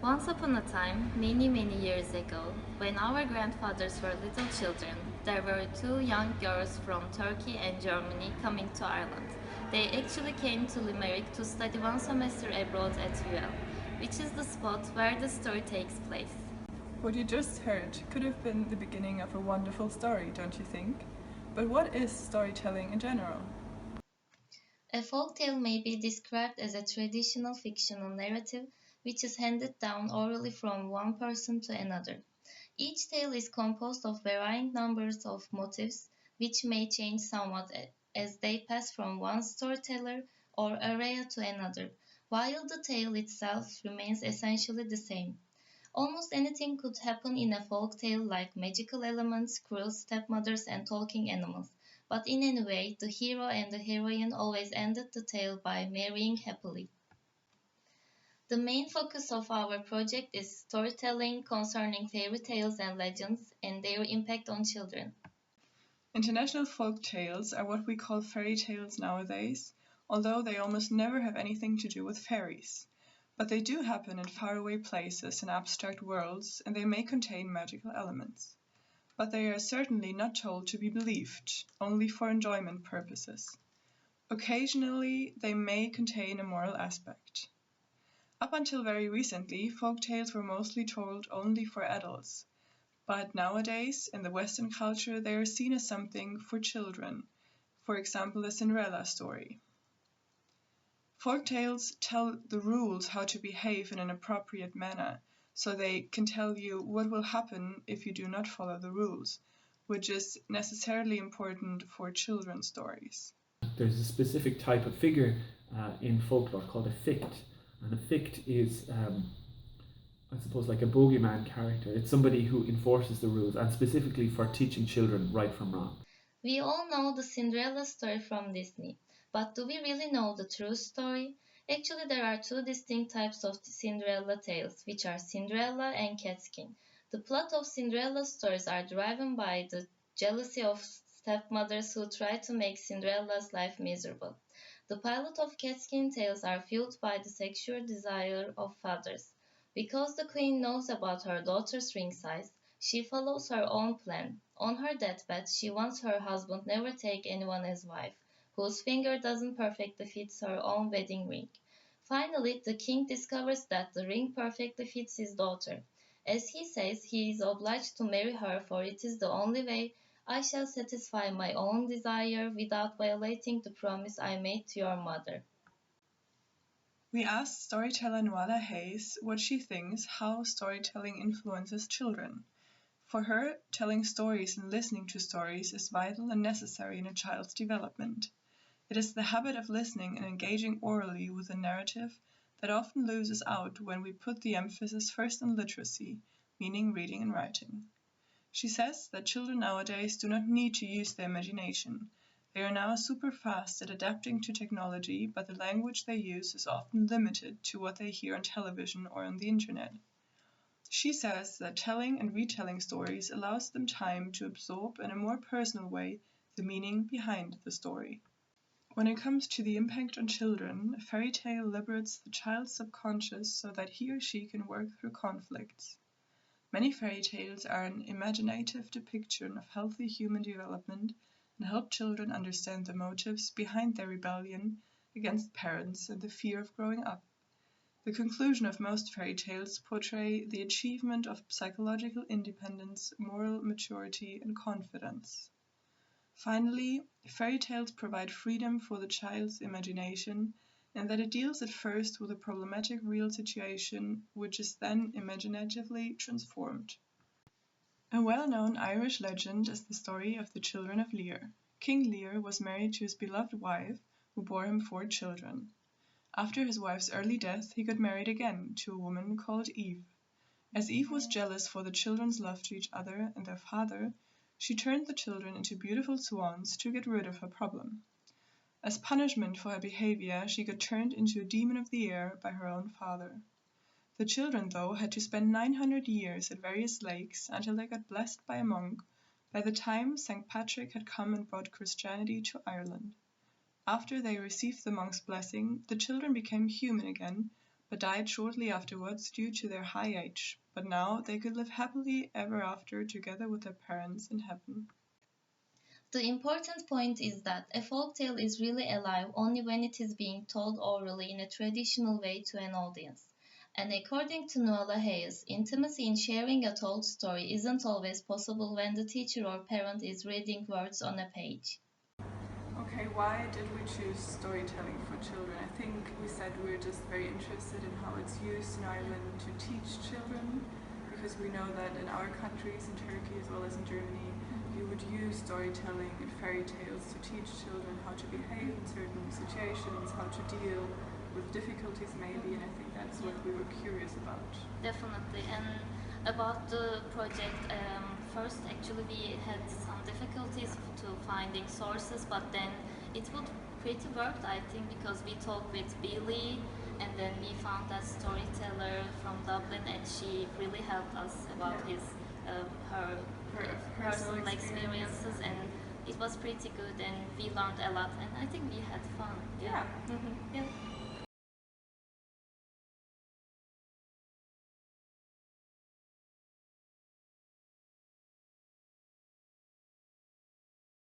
Once upon a time, many, many years ago, when our grandfathers were little children, there were two young girls from Turkey and Germany coming to Ireland. They actually came to Limerick to study one semester abroad at UL, which is the spot where the story takes place. What you just heard could have been the beginning of a wonderful story, don't you think? But what is storytelling in general? A folk tale may be described as a traditional fictional narrative which is handed down orally from one person to another. Each tale is composed of varying numbers of motifs, which may change somewhat as they pass from one storyteller or area to another, while the tale itself remains essentially the same. Almost anything could happen in a folk tale, like magical elements, cruel stepmothers, and talking animals. But in any way, the hero and the heroine always ended the tale by marrying happily. The main focus of our project is storytelling concerning fairy tales and legends and their impact on children. International folk tales are what we call fairy tales nowadays, although they almost never have anything to do with fairies. But they do happen in faraway places and abstract worlds, and they may contain magical elements. But they are certainly not told to be believed, only for enjoyment purposes. Occasionally, they may contain a moral aspect. Up until very recently, folk tales were mostly told only for adults, but nowadays, in the Western culture, they are seen as something for children, for example, the Cinderella story. Folk tales tell the rules how to behave in an appropriate manner, so they can tell you what will happen if you do not follow the rules, which is necessarily important for children's stories. There's a specific type of figure in folklore called a fict, and a fict is, I suppose, like a bogeyman character. It's somebody who enforces the rules, and specifically for teaching children right from wrong. We all know the Cinderella story from Disney, but do we really know the true story? Actually, there are two distinct types of Cinderella tales, which are Cinderella and Catskin. The plot of Cinderella stories are driven by the jealousy of stepmothers who try to make Cinderella's life miserable. The pilot of Catskin tales are fueled by the sexual desire of fathers. Because the queen knows about her daughter's ring size, she follows her own plan. On her deathbed, she wants her husband never take anyone as wife, whose finger doesn't perfectly fit her own wedding ring. Finally, the king discovers that the ring perfectly fits his daughter. As he says, he is obliged to marry her, for it is the only way I shall satisfy my own desire without violating the promise I made to your mother. We asked storyteller Nuala Hayes what she thinks how storytelling influences children. For her, telling stories and listening to stories is vital and necessary in a child's development. It is the habit of listening and engaging orally with a narrative that often loses out when we put the emphasis first on literacy, meaning reading and writing. She says that children nowadays do not need to use their imagination. They are now super fast at adapting to technology, but the language they use is often limited to what they hear on television or on the internet. She says that telling and retelling stories allows them time to absorb in a more personal way the meaning behind the story. When it comes to the impact on children, a fairy tale liberates the child's subconscious so that he or she can work through conflicts. Many fairy tales are an imaginative depiction of healthy human development and help children understand the motives behind their rebellion against parents and the fear of growing up. The conclusion of most fairy tales portray the achievement of psychological independence, moral maturity, and confidence. Finally, fairy tales provide freedom for the child's imagination in that it deals at first with a problematic real situation which is then imaginatively transformed. A well-known Irish legend is the story of the children of Lear. King Lear was married to his beloved wife, who bore him 4 children. After his wife's early death, he got married again to a woman called Eve. As Eve was jealous for the children's love to each other and their father, she turned the children into beautiful swans to get rid of her problem. As punishment for her behavior, she got turned into a demon of the air by her own father. The children, though, had to spend 900 years at various lakes until they got blessed by a monk by the time St. Patrick had come and brought Christianity to Ireland. After they received the monk's blessing, the children became human again, but died shortly afterwards due to their high age. But now they could live happily ever after together with their parents in heaven. The important point is that a folk tale is really alive only when it is being told orally in a traditional way to an audience. And according to Nuala Hayes, intimacy in sharing a told story isn't always possible when the teacher or parent is reading words on a page. Okay, why did we choose storytelling for children? I think we said we're just very interested in how it's used in Ireland to teach children, because we know that in our countries, in Turkey as well as in Germany, you would use storytelling and fairy tales to teach children how to behave in certain situations, how to deal with difficulties maybe, and I think that's what we were curious about. Definitely. And about the project, first actually we had some difficulties to finding sources, but then it would pretty worked, I think, because we talked with Billy and then we found that storyteller from Dublin and she really helped us about her personal experiences, and it was pretty good and we learned a lot and I think we had fun. Yeah.